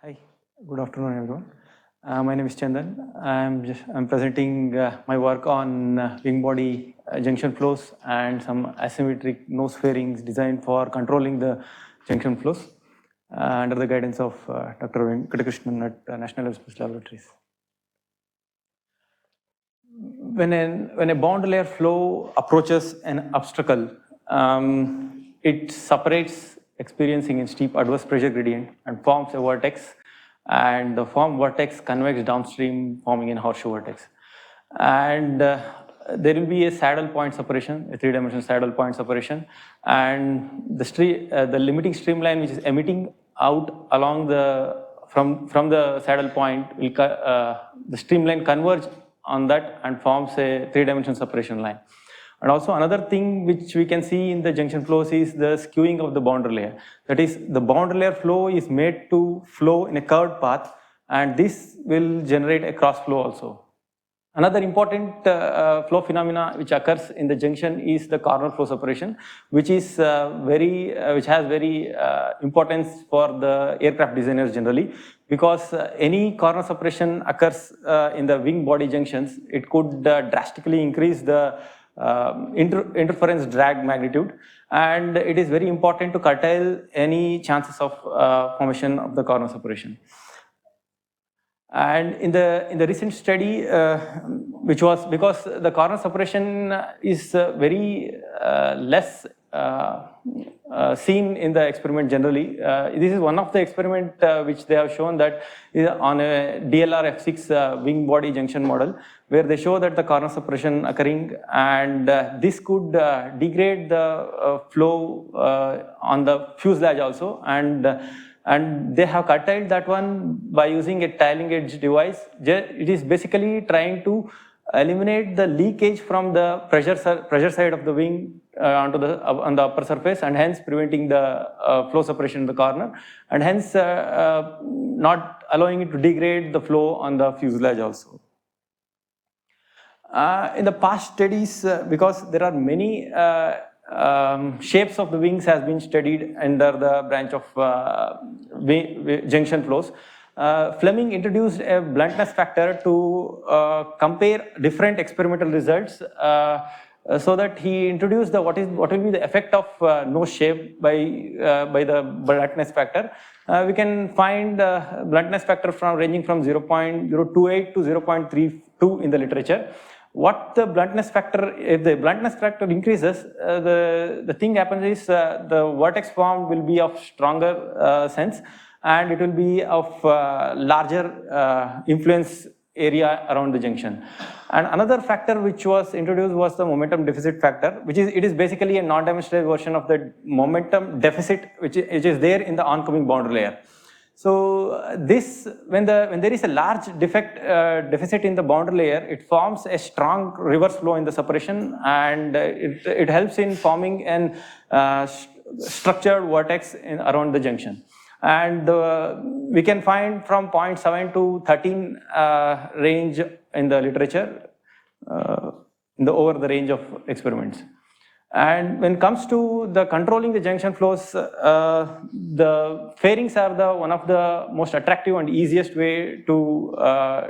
Hi, good afternoon, everyone. My name is Chandan. I'm presenting my work on wing body junction flows and some asymmetric nose fairings designed for controlling the junction flows under the guidance of Dr. Venkatakrishnan at National Aerospace Laboratories. When a bound layer flow approaches an obstacle, it separates experiencing a steep adverse pressure gradient and forms a vortex, and the formed vortex convex downstream, forming a horseshoe vortex. And there will be a saddle point separation, a three-dimensional saddle point separation, and the limiting streamline which is emitting out along from the saddle point will the streamline converge on that and forms a three-dimensional separation line. And also another thing which we can see in the junction flows is the skewing of the boundary layer. That is, the boundary layer flow is made to flow in a curved path, and this will generate a cross flow also. Another important flow phenomena which occurs in the junction is the corner flow separation, which is which has very importance for the aircraft designers generally, because any corner separation occurs in the wing body junctions, it could drastically increase the interference drag magnitude, and it is very important to curtail any chances of formation of the corner separation. And in the recent study, which was because the corner separation is very less seen in the experiment generally. This is one of the experiment which they have shown that on a DLR F6 wing body junction model, where they show that the corner separation occurring, and this could degrade the flow on the fuselage also, and they have curtailed that one by using a tailing edge device. It is basically trying to eliminate the leakage from the pressure side of the wing on the upper surface, and hence preventing the flow separation in the corner, and hence not allowing it to degrade the flow on the fuselage also. In the past studies, because there are many shapes of the wings has been studied under the branch of junction flows. Fleming introduced a bluntness factor to compare different experimental results, so that he introduced what will be the effect of nose shape by the bluntness factor. We can find bluntness factor ranging from 0.028 to 0.32 in the literature. What the bluntness factor, if the bluntness factor increases, the thing happens is the vortex formed will be of stronger sense, and it will be of larger influence area around the junction. And another factor which was introduced was the momentum deficit factor, which is basically a non-dimensional version of the momentum deficit which is there in the oncoming boundary layer. So this, when there is a large deficit in the boundary layer, it forms a strong reverse flow in the separation, and it helps in forming an structured vortex around the junction. And we can find from 0.7 to 13 range in the literature over the range of experiments. And when it comes to the controlling the junction flows, the fairings are one of the most attractive and easiest way to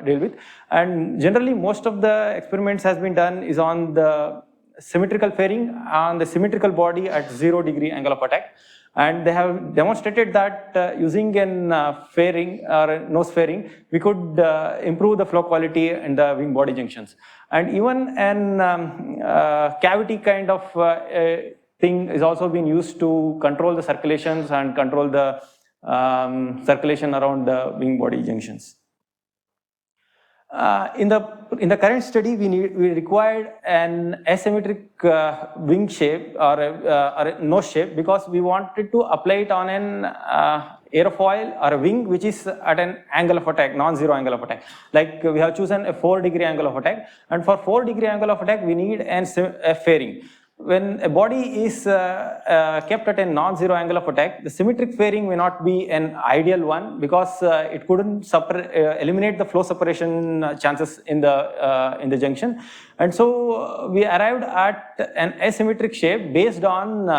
deal with. And generally, most of the experiments has been done is on the symmetrical fairing on the symmetrical body at 0 degree angle of attack. And they have demonstrated that using a fairing or a nose fairing, we could improve the flow quality in the wing body junctions. And even an cavity kind of thing is also being used to control the circulations and control the circulation around the wing body junctions. In the current study, we required an asymmetric wing shape or a nose shape, because we wanted to apply it on an aerofoil or a wing which is at an angle of attack, non-zero angle of attack. Like we have chosen a 4 degree angle of attack, and for 4 degree angle of attack, we need a fairing. When a body is kept at a non-zero angle of attack, the symmetric fairing may not be an ideal one, because it couldn't eliminate the flow separation chances in the junction. And so we arrived at an asymmetric shape based on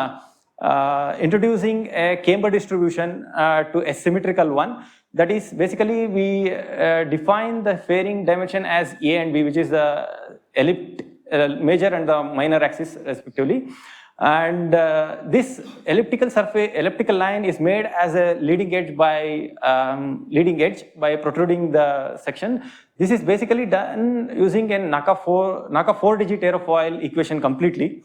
introducing a camber distribution to a symmetrical one, That is basically we define the fairing dimension as A and B, which is the major and the minor axis respectively. And this elliptical line is made as a leading edge by protruding the section. This is basically done using a NACA 4-digit aerofoil equation completely.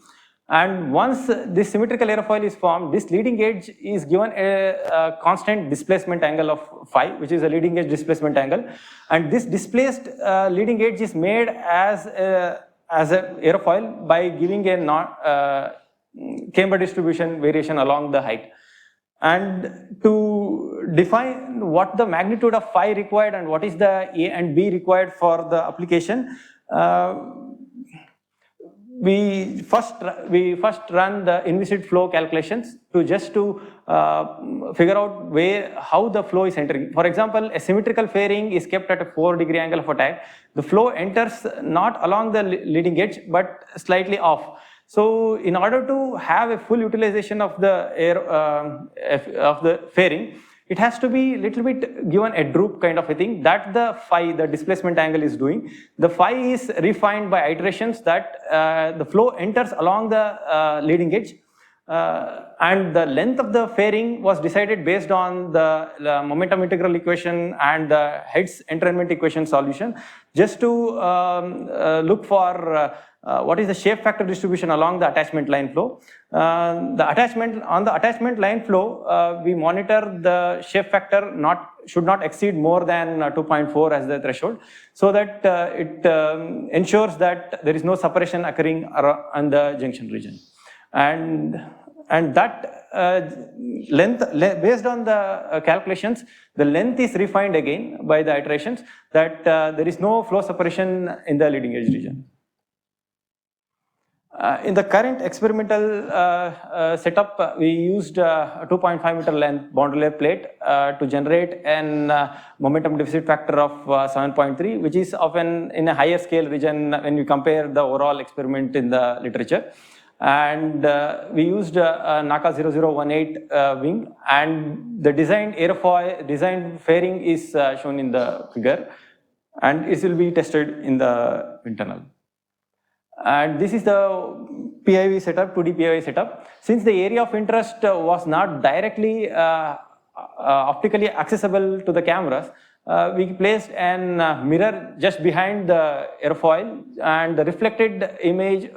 And once this symmetrical aerofoil is formed, this leading edge is given a constant displacement angle of phi, which is a leading edge displacement angle. And this displaced leading edge is made as a aerofoil by giving a camber distribution variation along the height. And to define what the magnitude of phi required and what is the A and B required for the application, we first run the inviscid flow calculations to figure out how the flow is entering. For example, a symmetrical fairing is kept at a 4-degree angle of attack. The flow enters not along the leading edge but slightly off. So in order to have a full utilization of the fairing, it has to be little bit given a droop kind of a thing that the phi, the displacement angle, is doing. The phi is refined by iterations that the flow enters along the leading edge, and the length of the fairing was decided based on the momentum integral equation and the Head's entrainment equation solution, just to look for what is the shape factor distribution along the attachment line flow. On the attachment line flow, we monitor the shape factor should not exceed more than 2.4 as the threshold, so that it ensures that there is no separation occurring in the junction region. And that length, based on the calculations, the length is refined again by the iterations that there is no flow separation in the leading edge region. In the current experimental setup, we used a 2.5 meter length boundary layer plate to generate an momentum deficit factor of 7.3, which is often in a higher scale region when we compare the overall experiment in the literature. And we used a NACA 0018 wing, and the designed fairing is shown in the figure, and it will be tested in the internal. And this is the PIV setup, 2D PIV setup. Since the area of interest was not directly optically accessible to the cameras, we placed an mirror just behind the airfoil, and the reflected image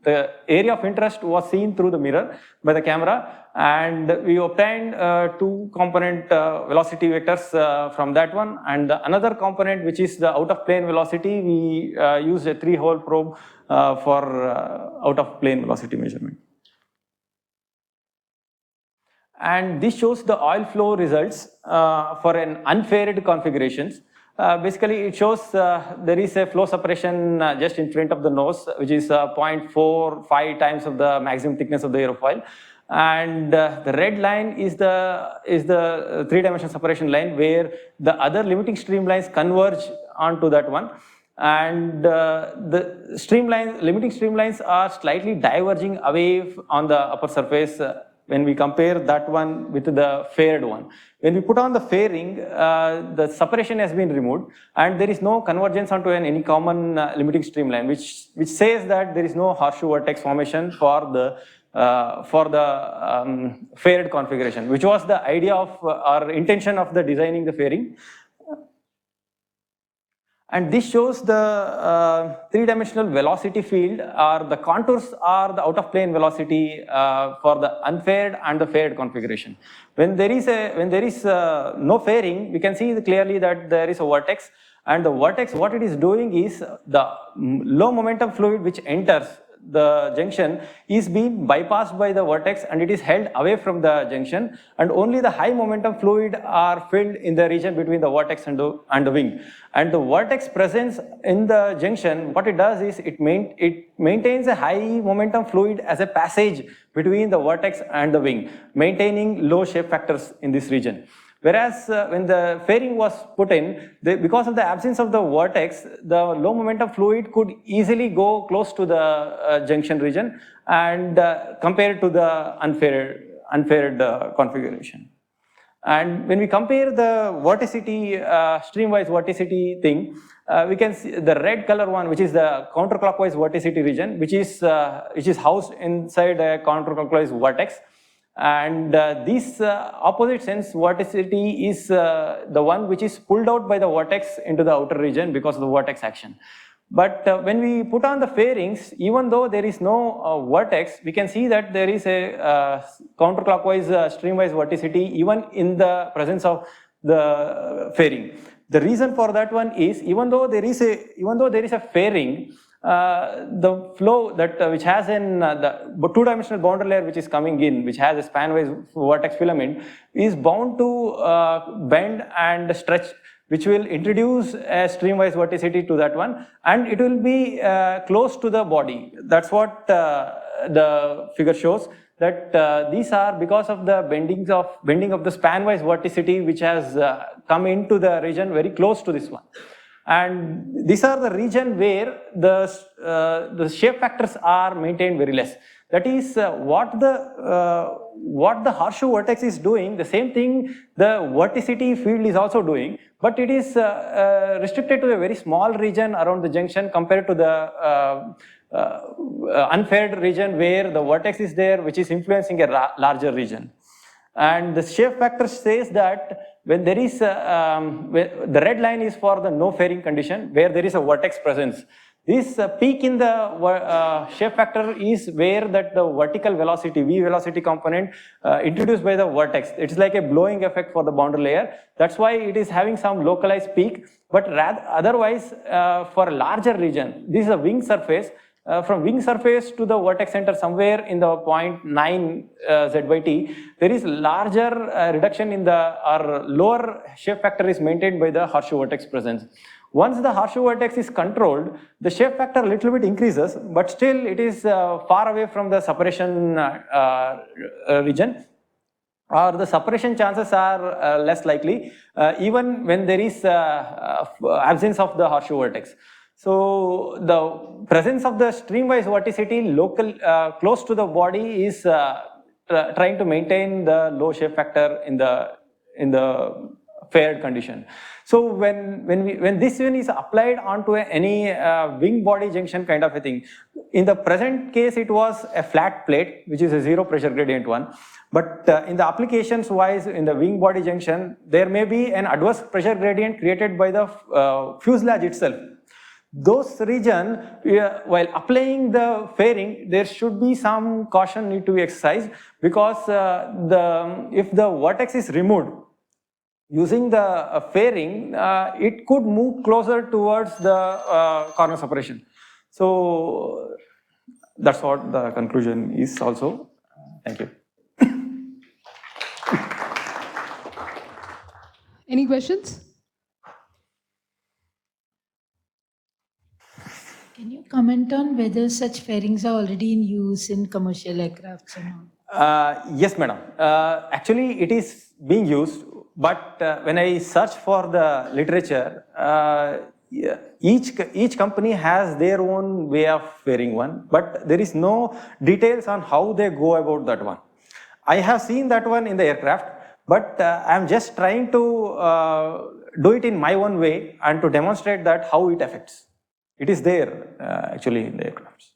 the area of interest was seen through the mirror by the camera, and we obtained 2 component velocity vectors from that one, and another component, which is the out of plane velocity, we used a 3-hole probe for out of plane velocity measurement. And this shows the oil flow results for an unfaired configurations. Basically, it shows there is a flow separation just in front of the nose, which is 0.45 times of the maximum thickness of the aerofoil. And the red line is the 3-dimensional separation line, where the other limiting streamlines converge onto that one. And the limiting streamlines are slightly diverging away on the upper surface when we compare that one with the faired one. When we put on the fairing, the separation has been removed, and there is no convergence onto any common limiting streamline, which says that there is no horseshoe vertex formation for the faired configuration, which was the idea of our intention of the designing the fairing. And this shows the 3-dimensional velocity field, or the contours are the out of plane velocity for the unfaired and the faired configuration. When there is no fairing, we can see clearly that there is a vortex, and the vortex, what it is doing is the low momentum fluid which enters the junction is being bypassed by the vortex, and it is held away from the junction, and only the high momentum fluid are filled in the region between the vortex and the wing. And the vortex presence in the junction, what it does is it maintains a high momentum fluid as a passage between the vortex and the wing, maintaining low shape factors in this region. Whereas when the fairing was put in, because of the absence of the vortex, the low momentum fluid could easily go close to the junction region and compared to the unfaired configuration. And when we compare the vorticity, streamwise vorticity thing, we can see the red color one, which is the counterclockwise vorticity region, which is housed inside a counterclockwise vortex. And this opposite sense vorticity is the one which is pulled out by the vortex into the outer region because of the vortex action. But when we put on the fairings, even though there is no vortex, we can see that there is a counterclockwise streamwise vorticity even in the presence of the fairing. The reason for that one is even though there is a fairing, the flow that which has the two-dimensional boundary layer which is coming in, which has a spanwise vortex filament, is bound to bend and stretch, which will introduce a streamwise vorticity to that one, and it will be close to the body. That's what the figure shows, that these are because of the bending of the spanwise vorticity which has come into the region very close to this one. And these are the region where the shape factors are maintained very less. That is what the horseshoe vortex is doing, the same thing the vorticity field is also doing, but it is restricted to a very small region around the junction compared to the unfaired region where the vortex is there, which is influencing a larger region. And the shape factor says that when there is the red line is for the no fairing condition where there is a vortex presence. This peak in the shape factor is where that the vertical velocity, V velocity component introduced by the vortex. It's like a blowing effect for the boundary layer. That's why it is having some localized peak. But otherwise, for a larger region, this is a wing surface. From wing surface to the vortex center somewhere in the 0.9 Z by T, there is larger reduction in or lower shape factor is maintained by the horseshoe vortex presence. Once the horseshoe vortex is controlled, the shape factor a little bit increases, but still it is far away from the separation region, or the separation chances are less likely, even when there is absence of the horseshoe vortex. So the presence of the streamwise vorticity close to the body is trying to maintain the low shape factor in the faired condition. So when this one is applied onto any wing body junction kind of a thing, in the present case it was a flat plate which is a zero pressure gradient one, but in the applications wise in the wing body junction there may be an adverse pressure gradient created by the fuselage itself. Those region, while applying the fairing, there should be some caution need to be exercised, because if the vortex is removed using the fairing, it could move closer towards the corner separation. So that's what the conclusion is also. Thank you. Any questions? Can you comment on whether such fairings are already in use in commercial aircrafts or not? Yes, madam. Actually, it is being used, but when I search for the literature, each company has their own way of fairing one, but there is no details on how they go about that one. I have seen that one in the aircraft, but I am just trying to do it in my own way and to demonstrate that how it affects. It is there actually in the aircrafts.